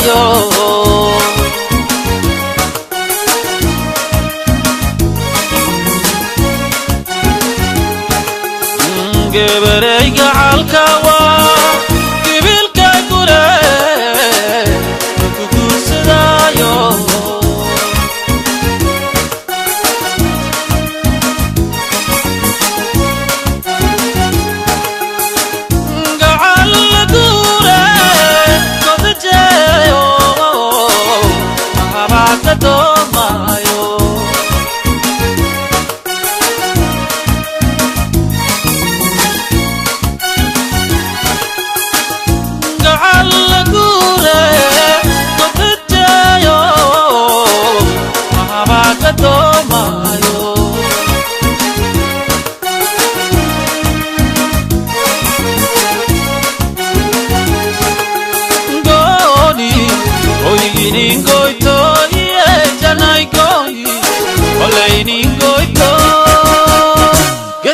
yo gebereyga halka waa gibilka gure ku guursadayo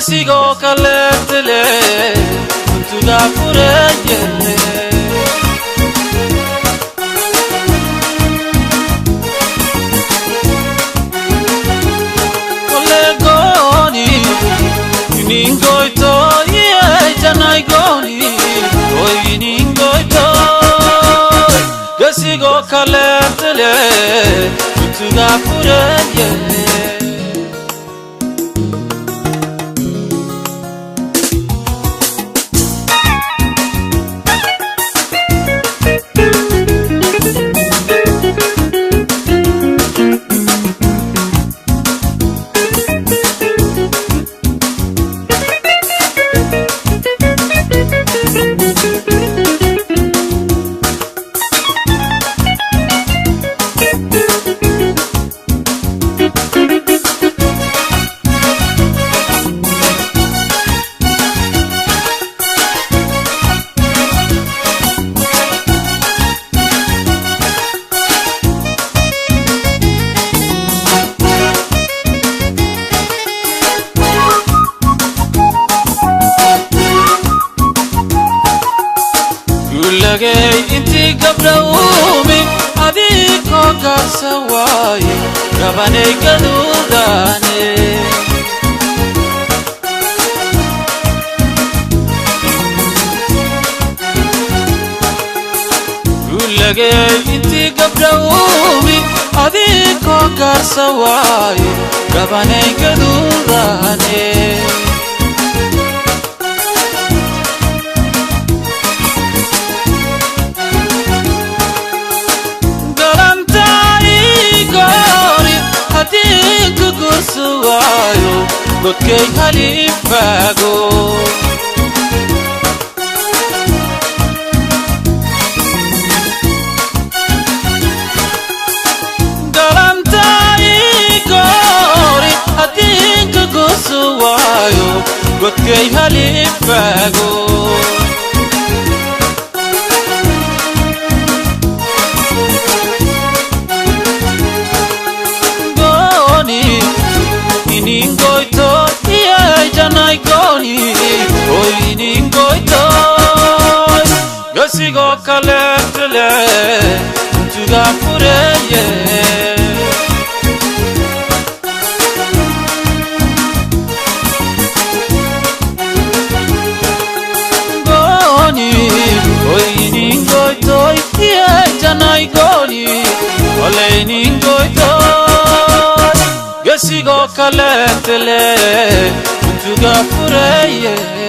sigo kaletele tuga fureye kolegoni ningoito ye janai goni oi ningoito sigo kaletele tuga fureye inti gabrawmi adiko gasawaye gabane gadudane gulage inti gabrawmi adiko gasawaye gabane gadudane suwayo godkay halifago galantay gori adinka gosuwayo godkay halifago ningoito ye janai goni oi ningoito yo sigo kaletele tuga fureye goni oi ningoito ye janai goni ole ningoito sigo kaletele tuga fureye